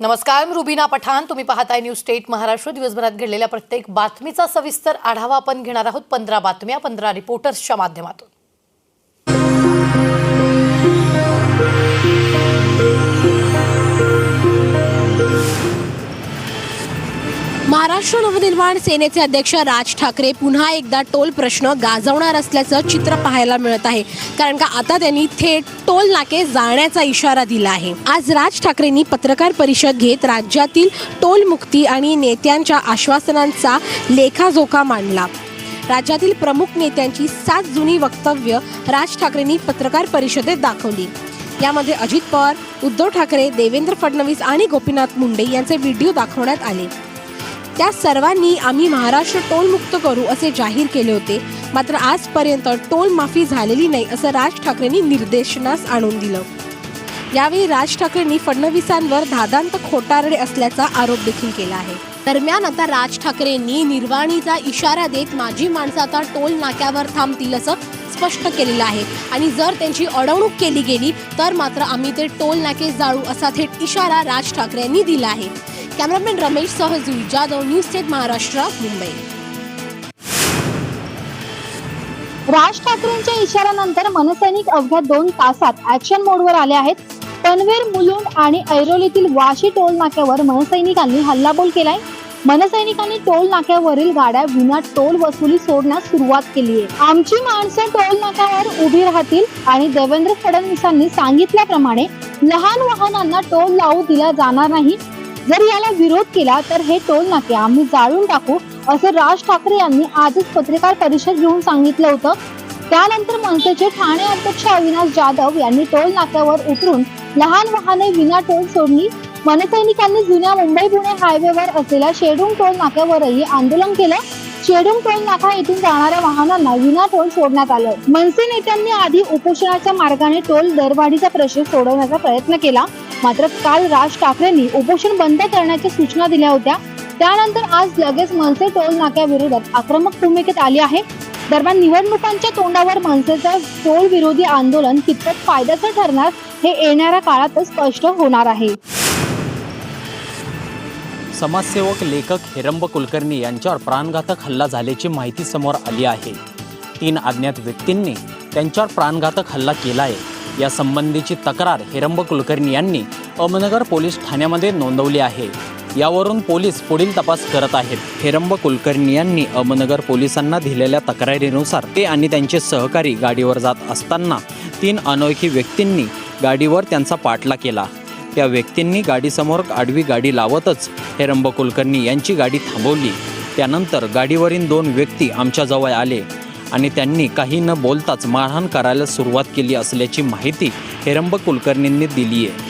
नमस्कार, मी रुबीना पठाण. तुम्ही पाहताय न्यूज स्टेट महाराष्ट्र. दिवसभरात घडलेल्या प्रत्येक बातमीचा सविस्तर आढावा आपण घेणार आहोत. 15 बातम्या 15 रिपोर्टर्सच्या माध्यमातून. महाराष्ट्र नवनिर्माण सेनेचे अध्यक्ष राज ठाकरे पुन्हा एकदा टोल प्रश्न गाजवणार असल्याचं चित्र पाहायला मिळत आहे. कारण का आता त्यांनी थेट टोल नाके जाळण्याचा इशारा दिला आहे. आज राज ठाकरेंनी पत्रकार परिषद घेत राज्यातील टोल मुक्ती आणि नेत्यांच्या आश्वासनांचा लेखाजोखा मांडला. राज्यातील प्रमुख नेत्यांची 7 जुनी वक्तव्य राज ठाकरेंनी पत्रकार परिषदेत दाखवली. यामध्ये अजित पवार, उद्धव ठाकरे, देवेंद्र फडणवीस आणि गोपीनाथ मुंडे यांचे व्हिडिओ दाखवण्यात आले. त्या सर्वांनी आम्ही महाराष्ट्र टोल मुक्त करू असे जाहीर केले होते. मात्र आजपर्यंत टोल माफी झालेली नाही असं राज ठाकरेंनी निर्देशनास आणून दिलं. यावेळी राज ठाकरेंनी फडणवीसांवर धादांत खोटारडे असल्याचा आरोप देखील केला आहे. दरम्यान आता राज ठाकरेंनी निर्वाणीचा इशारा देत माझी माणसं आता टोल नाक्यावर थांबतील असं स्पष्ट केलेलं आहे. आणि जर त्यांची अडवणूक केली गेली तर मात्र आम्ही ते टोल नाके जाळू असा थेट इशारा राज ठाकरे यांनी दिला आहे. कॅमेरामॅन रमेश सह जुई जाधव, न्यूज स्टेट महाराष्ट्र, मुंबई. राज ठाकरेंच्या इशाऱ्यानंतर मनसैनिक अवघ्या 2 तासात ऍक्शन मोडवर आले आहेत. पनवेल, मुलुंड आणि ऐरोलीतील वाशी टोल नाक्यावर मनसैनिकांनी हल्लाबोल केलाय. मनसैनिकांनी टोल नाक्यावरील गाड्या विना टोल वसुली सोडण्यास सुरुवात केली आहे. आमची माणसं टोल नाक्यावर उभी राहतील आणि देवेंद्र फडणवीसांनी सांगितल्याप्रमाणे लहान वाहनांना टोल लावू दिला जाणार नाही. जर याला विरोध केला तर हे टोल नाके आम्ही जाळून टाकू असं राज ठाकरे यांनी आजच पत्रकार परिषद घेऊन सांगितलं होतं. त्यानंतर मनसेचे ठाणे अध्यक्ष अविनाश जाधव यांनी टोल नाक्यावर उतरून लहान वाहने विना टोल सोडली. मनसैनिकांनी जुन्या मुंबई-पुणे हायवेवर असलेल्या शेडूंग टोल नाक्यावरही आंदोलन केलं. शेडूंग टोल नाका येथून जाणाऱ्या वाहनांना विना टोल सोडण्यात आलं. मनसे नेत्यांनी आधी उपोषणाच्या मार्गाने टोल दरवाढीचा प्रश्न सोडवण्याचा प्रयत्न केला. मात्र काल राज ठाकरेंनी उपोषण बंद करण्याच्या सूचना दिल्या होत्या. त्यानंतर आज लगेच मनसे टोल नाक्याविरोधात आक्रमक भूमिकेत आली आहे. दरम्यान निवडणुकांच्या तोंडावर मनसेचं टोल विरोधी आंदोलन कितपत फायद्याचं ठरणार हे येणाऱ्या काळातच स्पष्ट होणार आहे. समाजसेवक लेखक हेरंब कुलकर्णी यांच्यावर प्राणघातक हल्ला झाल्याची माहिती समोर आली आहे. 3 अज्ञात व्यक्तींनी त्यांच्यावर प्राणघातक हल्ला केला आहे. या संबंधीची तक्रार हेरंब कुलकर्णी यांनी अहमदनगर पोलीस ठाण्यामध्ये नोंदवली आहे. यावरून पोलीस पुढील तपास करत आहेत. हेरंब कुलकर्णी यांनी अहमदनगर पोलिसांना दिलेल्या तक्रारीनुसार ते आणि त्यांचे सहकारी गाडीवर जात असताना 3 अनोळखी व्यक्तींनी गाडीवर त्यांचा पाठलाग केला. त्या व्यक्तींनी गाडीसमोर आडवी गाडी लावतच हेरंब कुलकर्णी यांची गाडी थांबवली. त्यानंतर गाडीवरील 2 व्यक्ती आमच्याजवळ आले आणि त्यांनी काही न बोलताच मारहाण करायला सुरुवात केली असल्याची माहिती हेरंब कुलकर्णींनी दिली आहे.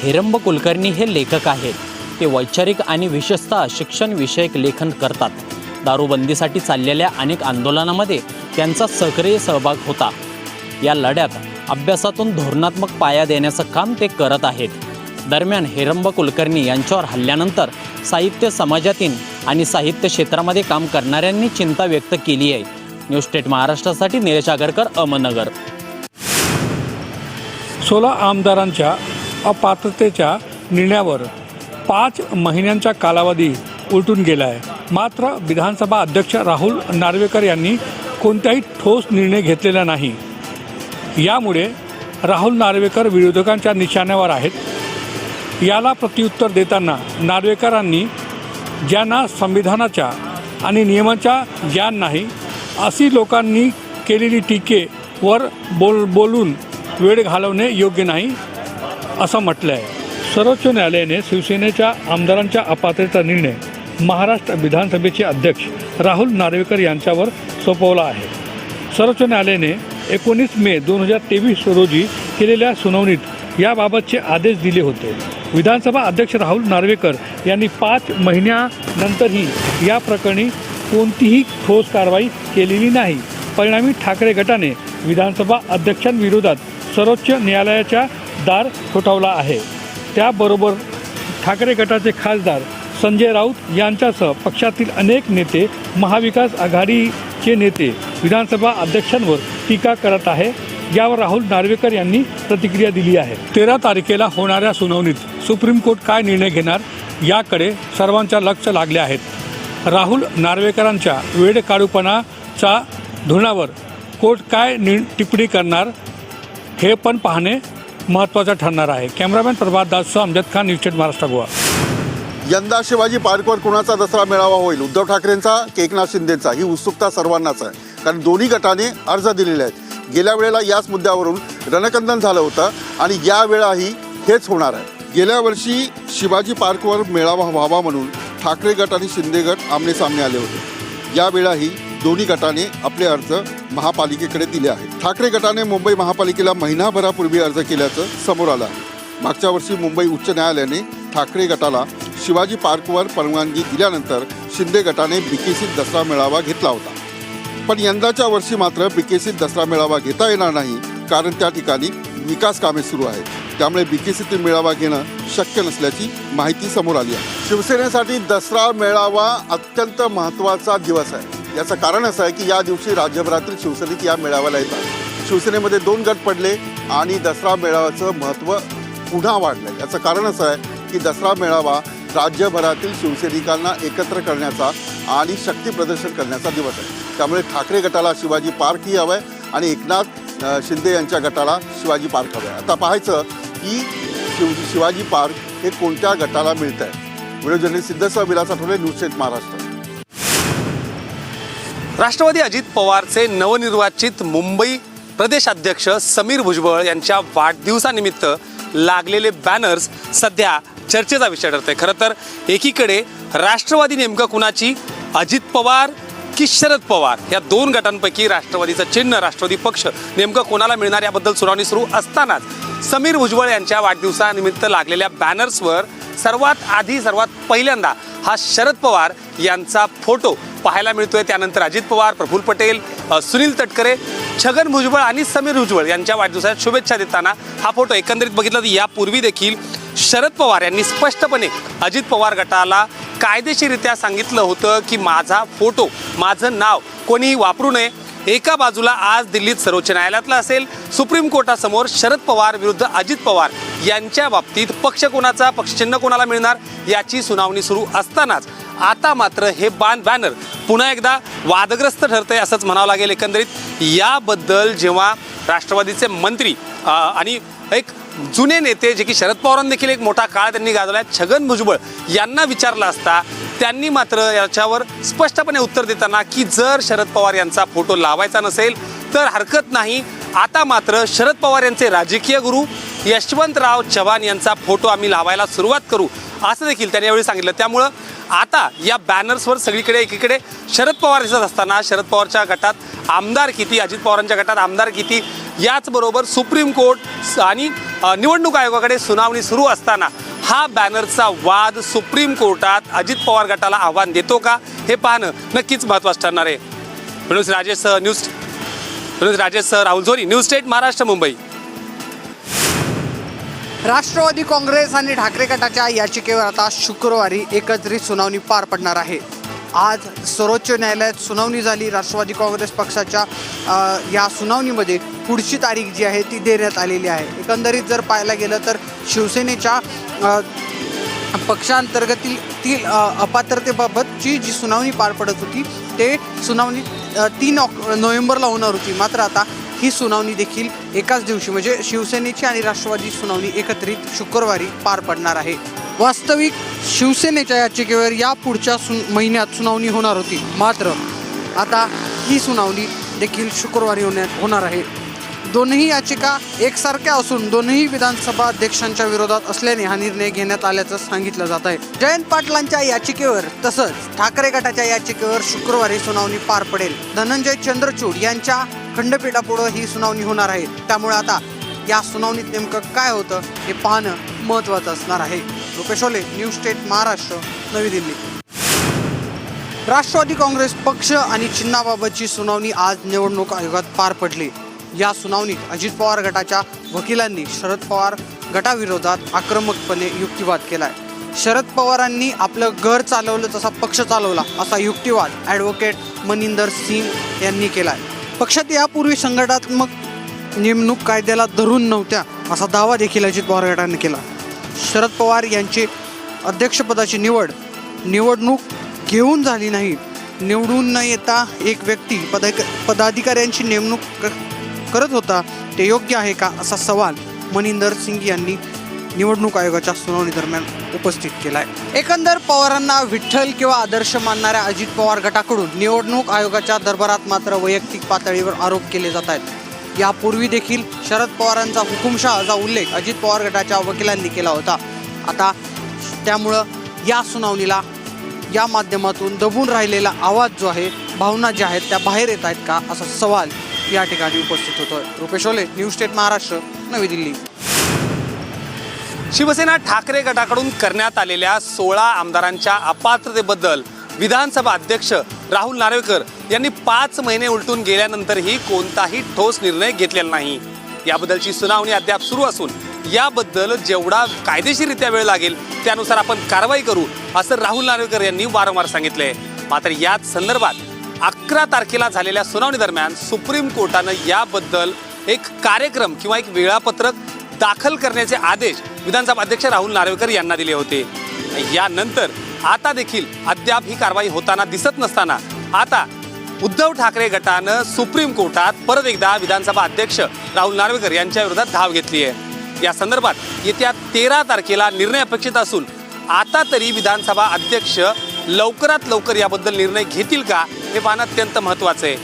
हेरंब कुलकर्णी हे लेखक आहेत. ते वैचारिक आणि विशेषतः शिक्षणविषयक लेखन करतात. दारूबंदीसाठी चाललेल्या अनेक आंदोलनामध्ये त्यांचा सक्रिय सहभाग होता. या लढ्यात अभ्यासातून धोरणात्मक पाया देण्याचं काम ते करत आहेत. दरम्यान हेरंब कुलकर्णी यांच्यावर हल्ल्यानंतर साहित्य समाजातील आणि साहित्य क्षेत्रामध्ये काम करणाऱ्यांनी चिंता व्यक्त केली आहे. न्यूज स्टेट महाराष्ट्रासाठी निलेश आगरकर, अहमदनगर. 16 आमदारांच्या अपात्रतेच्या निर्णयावर 5 महिन्यांचा कालावधी उलटून गेला आहे. मात्र विधानसभा अध्यक्ष राहुल नार्वेकर यांनी कोणताही ठोस निर्णय घेतलेला नाही. यामुळे राहुल नार्वेकर विरोधकांच्या निशाण्यावर आहेत. याला प्रत्युत्तर देताना नार्वेकरांनी ज्यांना संविधानाच्या आणि नियमांचा ज्ञान नाही अशी लोकांनी केलेली टीकेवर बोलून वेळ घालवणे योग्य नाही असं म्हटलं आहे. सर्वोच्च न्यायालयाने शिवसेनेच्या आमदारांच्या अपात्रतेचा निर्णय महाराष्ट्र विधानसभेचे अध्यक्ष राहुल नार्वेकर यांच्यावर सोपवला आहे. सर्वोच्च न्यायालयाने 19 मे 2023 रोजी केलेल्या सुनावणीत याबाबतचे आदेश दिले होते. विधानसभा अध्यक्ष राहुल नार्वेकर यांनी 5 महिन्यानंतरही या प्रकरणी कोणतीही ठोस कारवाई केलेली नाही. परिणामी ठाकरे गटाने विधानसभा अध्यक्षांविरोधात सर्वोच्च न्यायालयाचा दार ठोठावला आहे. त्याबरोबर ठाकरे गटाचे खासदार संजय राऊत यांच्यासह पक्षातील अनेक नेते, महाविकास आघाडीचे नेते विधानसभा अध्यक्षांवर टीका करत आहे. यावर राहुल नार्वेकर यांनी प्रतिक्रिया दिली आहे. 13 तारखेला होणाऱ्या सुनावणीत सुप्रीम कोर्ट काय निर्णय घेणार याकडे सर्वांच्या लक्ष लागले आहेत. राहुल नार्वेकरांच्या वेडकाळूपणाच्या धोरणावर कोर्ट काय टिप्पणी करणार हे पण पाहणे महत्त्वाचं ठरणार आहे. कॅमेरामॅन प्रभात दाससह अमजद खान, न्यूज 8 महाराष्ट्र गोवा. यंदा शिवाजी पार्कवर कुणाचा दसरा मेळावा होईल, उद्धव ठाकरेंचा की एकनाथ शिंदेचा, ही उत्सुकता सर्वांनाच आहे. कारण दोन्ही गटाने अर्ज दिलेले आहेत. गेल्या वेळेला याच मुद्द्यावरून रणकंदन झालं होतं आणि यावेळाही हेच होणार आहे. गेल्या वर्षी शिवाजी पार्कवर मेळावा व्हावा म्हणून ठाकरे गट आणि शिंदे गट आमने सामने आले होते. यावेळाही दोन्ही गटाने आपले अर्ज महापालिकेकडे दिले आहेत. ठाकरे गटाने मुंबई महापालिकेला महिनाभरापूर्वी अर्ज केल्याचं समोर आलं आहे. मागच्या वर्षी मुंबई उच्च न्यायालयाने ठाकरे गटाला शिवाजी पार्कवर परवानगी दिल्यानंतर शिंदे गटाने बीकेसीत दसरा मेळावा घेतला होता. पण यंदाच्या वर्षी मात्र बीकेसीत दसरा मेळावा घेता येणार नाही, कारण त्या ठिकाणी विकास कामे सुरू आहेत. त्यामुळे बीकेसीतील मेळावा घेणं शक्य नसल्याची माहिती समोर आली आहे. शिवसेनेसाठी दसरा मेळावा अत्यंत महत्त्वाचा दिवस आहे. याचं कारण असं आहे की या दिवशी राज्यभरातील शिवसैनिक या मेळाव्याला येतात. शिवसेनेमध्ये 2 गट पडले आणि दसरा मेळाव्याचं महत्त्व पुन्हा वाढलं. याचं कारण असं आहे की दसरा मेळावा राज्यभरातील शिवसैनिकांना एकत्र करण्याचा आणि शक्ती प्रदर्शन करण्याचा दिवस आहे. त्यामुळे ठाकरे गटाला शिवाजी पार्कही हवं आहे आणि एकनाथ शिंदे यांच्या गटाला शिवाजी पार्क हवं आहे. आता पाहायचं की शिवाजी पार्क हे कोणत्या गटाला मिळतं आहे. Video journalist Siddheshwar Vilas Athawale, news 8 Maharashtra. Rashtrawadi Ajit पवारचे नवनिर्वाचित मुंबई प्रदेशाध्यक्ष समीर भुजबळ यांच्या वाढदिवसानिमित्त लागलेले बॅनर्स सध्या चर्चेचा विषय ठरतोय. खरं तर एकीकडे राष्ट्रवादी नेमकं कुणाची, अजित पवार की शरद पवार, या 2 गटांपैकी राष्ट्रवादीचं चिन्ह, राष्ट्रवादी पक्ष नेमकं कोणाला मिळणार याबद्दल सुनावणी सुरू असतानाच समीर भुजबळ यांच्या वाढदिवसानिमित्त लागलेल्या बॅनर्सवर सर्वात पहिल्यांदा हा शरद पवार यांचा फोटो पाहायला मिळतोय. त्यानंतर अजित पवार, प्रफुल्ल पटेल, सुनील तटकरे, छगन भुजबळ आणि समीर भुजबळ यांच्या वाढदिवसाच्या शुभेच्छा देताना हा फोटो एकंदरीत बघितला तर यापूर्वी देखील शरद पवार यांनी स्पष्टपणे अजित पवार गटाला कायदेशीररित्या सांगितलं होतं की माझा फोटो, माझं नाव कोणीही वापरू नये. एका बाजूला आज दिल्लीत सर्वोच्च न्यायालयातला असेल, सुप्रीम कोर्टासमोर शरद पवार विरुद्ध अजित पवार यांच्या बाबतीत पक्ष कोणाचा, पक्षचिन्ह कोणाला मिळणार याची सुनावणी सुरू असतानाच आता मात्र हे बॅनर पुन्हा एकदा वादग्रस्त ठरतंय असंच म्हणावं लागेल. एकंदरीत याबद्दल जेव्हा राष्ट्रवादीचे मंत्री आणि एक जुने नेते जे की शरद पवारांनी देखील एक मोठा काळ त्यांनी गाजवला आहे, छगन भुजबळ यांना विचारलं असता त्यांनी मात्र याच्यावर स्पष्टपणे उत्तर देताना की जर शरद पवार यांचा फोटो लावायचा नसेल तर हरकत नाही, आता मात्र शरद पवार यांचे राजकीय गुरु यशवंतराव चव्हाण यांचा फोटो आम्ही लावायला सुरुवात करू असं देखील त्यांनी यावेळी सांगितलं. त्यामुळं आता या बॅनर्सवर सगळीकडे एकीकडे शरद पवार दिसत असताना शरद पवारच्या गटात आमदार किती, अजित पवारांच्या गटात आमदार किती, याचबरोबर सुप्रीम कोर्ट आणि निवडणूक आयोगाकडे सुनावणी सुरू असताना हा बॅनरचा वाद सुप्रीम कोर्टात अजित पवार गटाला आव्हान देतो का हे पाहणं नक्कीच महत्त्वाचं ठरणार आहे. न्यूज राजेश राहुल झोरी, न्यूज 8 महाराष्ट्र, मुंबई. राष्ट्रवादी काँग्रेस आणि ठाकरे गटाच्या याचिकेवर आता शुक्रवारी एकत्रित सुनावणी पार पडणार आहे. आज सर्वोच्च न्यायालयात सुनावणी झाली. राष्ट्रवादी काँग्रेस पक्षाच्या या सुनावणीमध्ये पुढची तारीख जी आहे ती देण्यात आलेली आहे. एकंदरीत जर पाहायला गेलं तर शिवसेनेच्या पक्षांतर्गतील अपात्रतेबाबतची जी सुनावणी पार पडत होती ते सुनावणी 3 नोव्हेंबरला होणार होती. मात्र आता ही सुनावणी देखील एकाच दिवशी म्हणजे शिवसेनेची आणि राष्ट्रवादी सुनावणी एकत्रित शुक्रवारी पार पडणार आहे. वास्तविक शिवसेनेच्या याचिकेवर या पुढच्या महिन्यात सुनावणी होणार होती. मात्र आता ही सुनावणी देखील शुक्रवारी होणार आहे. दोन्ही याचिका एकसारख्या असून दोन्ही विधानसभा अध्यक्षांच्या विरोधात असल्याने हा निर्णय घेण्यात आल्याचं सांगितलं जात आहे. जयंत पाटलांच्या याचिकेवर तसंच ठाकरे गटाच्या याचिकेवर शुक्रवारी सुनावणी पार पडेल. धनंजय चंद्रचूड यांच्या खंडपीठापुढे ही सुनावणी होणार आहे. त्यामुळे आता या सुनावणीत नेमकं काय होतं हे पाहणं महत्त्वाचं असणार आहे. रुपेश ओले, न्यूज 8 महाराष्ट्र, नवी दिल्ली. राष्ट्रवादी काँग्रेस पक्ष आणि चिन्हाबाबतची सुनावणी आज निवडणूक आयोगात पार पडली. या सुनावणीत अजित पवार गटाच्या वकिलांनी शरद पवार गटाविरोधात आक्रमकपणे युक्तिवाद केलाय. शरद पवारांनी आपलं घर चालवलं तसा पक्ष चालवला असा युक्तिवाद ॲडव्होकेट मनिंदर सिंग यांनी केलाय. पक्षात यापूर्वी संघटनात्मक नेमणूक कायद्याला धरून नव्हत्या असा दावा देखील अजित पवार गटाने केला. शरद पवार यांची अध्यक्षपदाची निवडणूक घेऊन झाली नाही. निवडून न येता एक व्यक्ती पदाधिकाऱ्यांची नेमणूक करत होता, ते योग्य आहे का असा सवाल मनिंदर सिंग यांनी निवडणूक आयोगाच्या सुनावणी दरम्यान उपस्थित केला आहे. एकंदर पवारांना विठ्ठल किंवा आदर्श मानणाऱ्या अजित पवार गटाकडून निवडणूक आयोगाच्या दरबारात मात्र वैयक्तिक पातळीवर आरोप केले जात आहेत. यापूर्वी देखील शरद पवारांचा हुकुमशहाचा उल्लेख अजित पवार गटाच्या वकिलांनी केला होता. आता त्यामुळं या सुनावणीला या माध्यमातून दबून राहिलेला आवाज जो आहे, भावना ज्या आहेत त्या बाहेर येत आहेत का असा सवाल या ठिकाणी उपस्थित होतोय. रुपेश ओले, न्यूज स्टेट महाराष्ट्र, नवी दिल्ली. शिवसेना ठाकरे गटाकडून करण्यात आलेल्या 16 आमदारांच्या अपात्रतेबद्दल विधानसभा अध्यक्ष राहुल नार्वेकर यांनी 5 महिने उलटून गेल्यानंतरही कोणताही ठोस निर्णय घेतलेला नाही. याबद्दलची सुनावणी अद्याप सुरू असून याबद्दल जेवढा कायदेशीररित्या वेळ लागेल त्यानुसार आपण कारवाई करू असं राहुल नार्वेकर यांनी वारंवार सांगितलंय. मात्र याच संदर्भात 11 तारखेला झालेल्या सुनावणी दरम्यान सुप्रीम कोर्टानं याबद्दल एक कार्यक्रम किंवा एक वेळापत्रक दाखल करण्याचे आदेश विधानसभा अध्यक्ष राहुल नार्वेकर यांना दिले होते. यानंतर आता देखील अद्याप ही कारवाई होताना दिसत नसताना आता उद्धव ठाकरे गटानं सुप्रीम कोर्टात परत एकदा विधानसभा अध्यक्ष राहुल नार्वेकर यांच्या विरोधात धाव घेतली आहे. या संदर्भात येत्या 13 तारखेला निर्णय अपेक्षित असून आता तरी विधानसभा अध्यक्ष लवकरात लवकर याबद्दल निर्णय घेतील का हे पाहणं अत्यंत महत्त्वाचं आहे.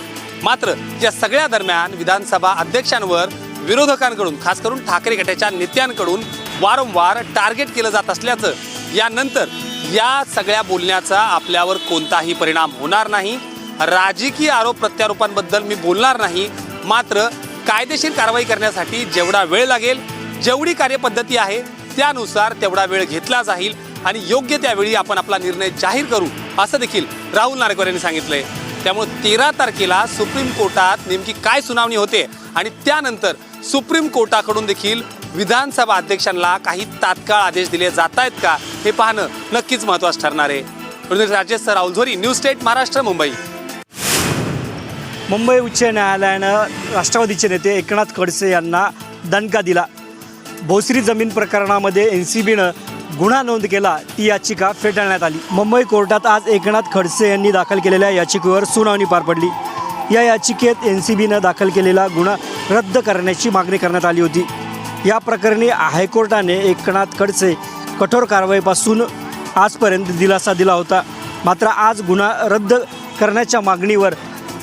मात्र या सगळ्या दरम्यान विधानसभा अध्यक्षांवर विरोधकांकडून, खास करून ठाकरे गटाच्या नेत्यांकडून वारंवार टार्गेट केलं जात असल्याचं, यानंतर या सगळ्या बोलण्याचा आपल्यावर कोणताही परिणाम होणार नाही. राजकीय आरोप प्रत्यारोपांबद्दल मी बोलणार नाही. मात्र कायदेशीर कारवाई करण्यासाठी जेवढा वेळ लागेल, जेवढी कार्यपद्धती आहे त्यानुसार तेवढा वेळ घेतला जाईल आणि योग्य त्यावेळी आपण आपला निर्णय जाहीर करू असं देखील राहुल नार्वेकर यांनी सांगितलंय. त्यामुळे 13 तारखेला सुप्रीम कोर्टात नेमकी काय सुनावणी होते आणि त्यानंतर सुप्रीम कोर्टाकडून देखील विधानसभा अध्यक्षांना काही तात्काळ आदेश दिले जात आहेत का हे पाहणं नक्कीच महत्त्वाचं ठरणार आहे. राजेश राहुल झोरी, न्यूज स्टेट महाराष्ट्र, मुंबई. मुंबई उच्च न्यायालयानं राष्ट्रवादीचे नेते एकनाथ खडसे यांना दणका दिला. भोसरी जमीन प्रकरणामध्ये NCBनं गुन्हा नोंद केला, ती याचिका फेटाळण्यात आली. मुंबई कोर्टात आज एकनाथ खडसे यांनी दाखल केलेल्या याचिकेवर सुनावणी पार पडली. या याचिकेत NCBनं दाखल केलेला गुन्हा रद्द करण्याची मागणी करण्यात आली होती. या प्रकरणी हायकोर्टाने एकनाथ खडसे कठोर कारवाईपासून आजपर्यंत दिलासा दिला होता. मात्र आज गुन्हा रद्द करण्याच्या मागणीवर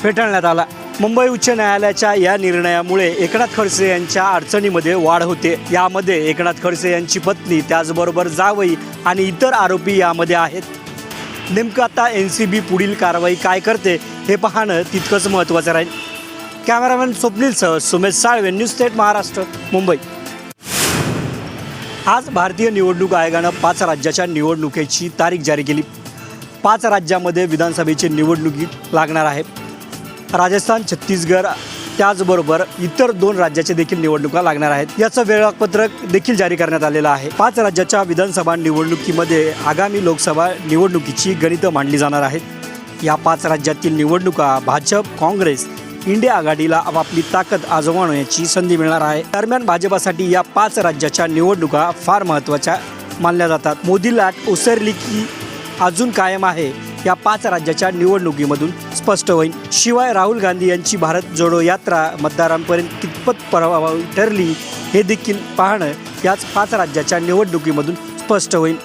फेटाळण्यात आला. मुंबई उच्च न्यायालयाच्या या निर्णयामुळे एकनाथ खडसे यांच्या अडचणीमध्ये वाढ होते. यामध्ये एकनाथ खडसे यांची पत्नी, त्याचबरोबर जावई आणि इतर आरोपी यामध्ये आहेत. नेमकं आता NCB पुढील कारवाई काय करते हे पाहणं तितकंच महत्त्वाचं राहील. कॅमेरामॅन स्वप्नीलसह सुमेश साळवे, न्यूज स्टेट महाराष्ट्र, मुंबई. आज भारतीय निवडणूक आयोगानं 5 राज्याच्या निवडणुकीची तारीख जारी केली. 5 राज्यामध्ये विधानसभेची निवडणुकी लागणार आहे. राजस्थान, छत्तीसगड, त्याचबरोबर इतर 2 राज्याचे देखील निवडणुका लागणार आहेत. याचं वेळापत्रक देखील जारी करण्यात आलेलं आहे. 5 राज्याच्या विधानसभा निवडणुकीमध्ये आगामी लोकसभा निवडणुकीची गणितं मांडली जाणार आहेत. या 5 राज्यातील निवडणुका भाजप, काँग्रेस, इंडिया आघाडीला आपापली ताकद आजमावण्याची संधी मिळणार आहे. दरम्यान भाजपासाठी या 5 राज्याच्या निवडणुका फार महत्त्वाच्या मानल्या जातात. मोदी लाट ओसरली की अजून कायम आहे या 5 राज्याच्या निवडणुकीमधून स्पष्ट होईल. शिवाय राहुल गांधी यांची भारत जोडो यात्रा मतदारांपर्यंत कितपत प्रभावी ठरली हे देखील पाहणं याच 5 राज्याच्या निवडणुकीमधून स्पष्ट होईल.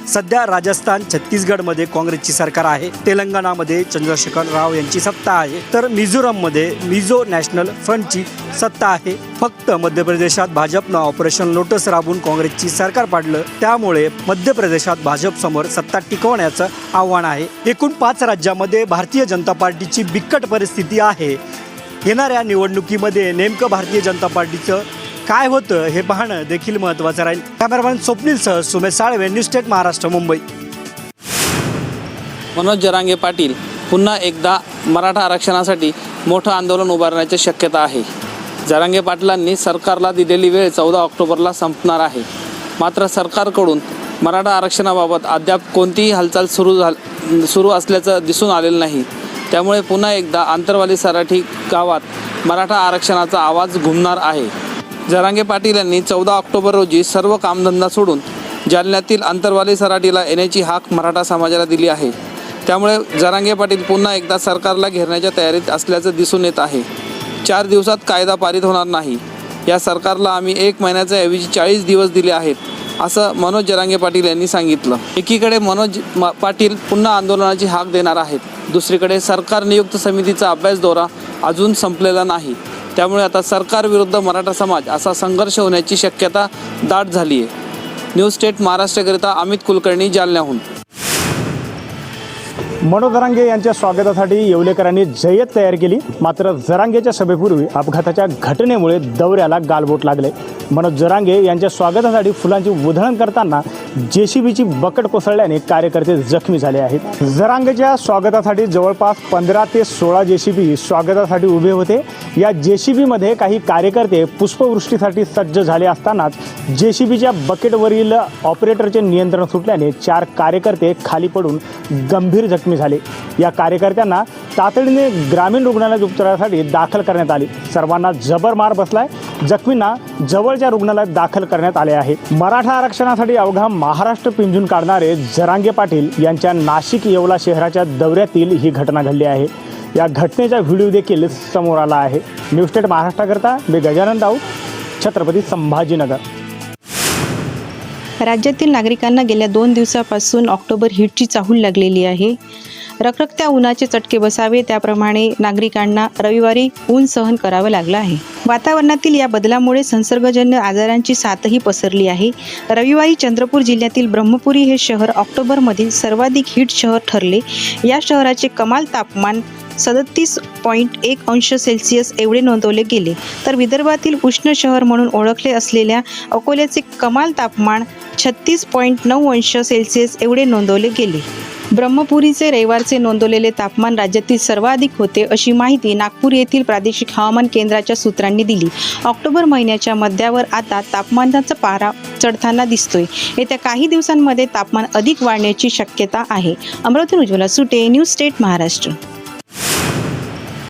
सध्या राजस्थान, छत्तीसगडमध्ये काँग्रेसची सरकार आहे. तेलंगणामध्ये चंद्रशेखर राव यांची सत्ता आहे. तर मिझोरममध्ये मिझो नॅशनल फ्रंटची सत्ता आहे. फक्त मध्य प्रदेशात भाजपनं ऑपरेशन लोटस राबवून काँग्रेसची सरकार पाडलं. त्यामुळे मध्य प्रदेशात भाजपसमोर सत्ता टिकवण्याचं आव्हान आहे. एकूण 5 राज्यामध्ये भारतीय जनता पार्टीची बिकट परिस्थिती आहे. येणाऱ्या निवडणुकीमध्ये नेमकं भारतीय जनता पार्टीचं काय होतं हे पाहणं देखील महत्त्वाचं राहील. कॅमेरामॅन स्वप्नीलसह सुमेश साळवे, न्यूज स्टेट महाराष्ट्र, मुंबई. मनोज जरांगे पाटील पुन्हा एकदा मराठा आरक्षणासाठी मोठं आंदोलन उभारण्याची शक्यता आहे. जरांगे पाटलांनी सरकारला दिलेली वेळ 14 ऑक्टोबरला संपणार आहे. मात्र सरकारकडून मराठा आरक्षणाबाबत अद्याप कोणतीही हालचाल सुरू असल्याचं दिसून आलेलं नाही. त्यामुळे पुन्हा एकदा आंतरवाली सराठी गावात मराठा आरक्षणाचा आवाज घुमणार आहे. जरांगे पाटील यांनी 14 ऑक्टोबर रोजी सर्व कामधंदा सोडून जालन्यातील अंतरवाली सराटीला येण्याची हाक मराठा समाजाला दिली आहे. त्यामुळे जरांगे पाटील पुन्हा एकदा सरकारला घेरण्याच्या तयारीत असल्याचं दिसून येत आहे. 4 दिवसात कायदा पारित होणार नाही. या सरकारला आम्ही 1 महिन्याच्या ऐवजी 40 दिवस दिले आहेत, असं मनोज जरांगे पाटील यांनी सांगितलं. एकीकडे पाटील पुन्हा आंदोलनाची हाक देणार आहेत, दुसरीकडे सरकार नियुक्त समितीचा अभ्यास दौरा अजून संपलेला नाही. त्यामुळे आता सरकार विरुद्ध मराठा समाज असा संघर्ष होण्याची शक्यता दाट झाली आहे. न्यूज स्टेट महाराष्ट्रकरिता अमित कुलकर्णी, जालन्याहून. मनोज जरांगे यांच्या स्वागतासाठी येवलेकरांनी जय्यत तयार केली. मात्र जरांगेच्या सभेपूर्वी अपघाताच्या घटनेमुळे दौऱ्याला गालबोट लागले. मनोज जरांगे यांच्या स्वागतासाठी फुलांची उधळण करताना JCBची बकट कोसळल्याने कार्यकर्ते जखमी झाले आहेत. जरांगेच्या स्वागतासाठी जवळपास 15 ते 16 JCB स्वागतासाठी उभे होते. या JCBमध्ये काही कार्यकर्ते पुष्पवृष्टीसाठी सज्ज झाले असतानाच JCBच्या बकेटवरील ऑपरेटरचे नियंत्रण सुटल्याने 4 कार्यकर्ते खाली पडून गंभीर जखमी झाले. या कार्यकर्त्यांना तातडीने ग्रामीण रुग्णालयात उपचारासाठी दाखल करण्यात आले. सर्वांना जबर मार बसलाय. जखमींना जवळच्या रुग्णालयात दाखल करण्यात आले आहे. मराठा आरक्षणासाठी अवघा महाराष्ट्र पिंजून काढणारे जरांगे पाटील यांच्या नाशिक येवला शहराच्या दौऱ्यातील ही घटना घडली आहे. या घटनेचा व्हिडिओ देखील समोर आला आहे. न्यूज स्टेट महाराष्ट्राकरता मी गजानन राऊत, छत्रपती संभाजीनगर. राज्यातील नागरिकांना गेल्या 2 दिवसापासून ऑक्टोबर हीटची चाहूल लागलेली आहे. रखरखत्या उन्हाचे चटके बसावे त्याप्रमाणे नागरिकांना रविवारी ऊन सहन करावं लागलं आहे. वातावरणातील या बदलामुळे संसर्गजन्य आजारांची साथही पसरली आहे. रविवारी चंद्रपूर जिल्ह्यातील ब्रह्मपुरी हे शहर ऑक्टोबरमधील सर्वाधिक हीट शहर ठरले. या शहराचे कमाल तापमान 37.1 अंश सेल्सिअस एवढे नोंदवले गेले. तर विदर्भातील उष्ण शहर म्हणून ओळखले असलेल्या अकोल्याचे कमाल तापमान 36.9 अंश सेल्सिअस एवढे नोंदवले गेले. ब्रह्मपुरीचे रविवारचे नोंदवलेले तापमान राज्यातील सर्वाधिक होते, अशी माहिती नागपूर येथील प्रादेशिक हवामान केंद्राच्या सूत्रांनी दिली. ऑक्टोबर महिन्याच्या मध्यावर आता तापमानाचा पारा चढताना दिसतोय. येत्या काही दिवसांमध्ये तापमान अधिक वाढण्याची शक्यता आहे. अमरावतीहून उज्ज्वला सुटे, न्यूज स्टेट महाराष्ट्र.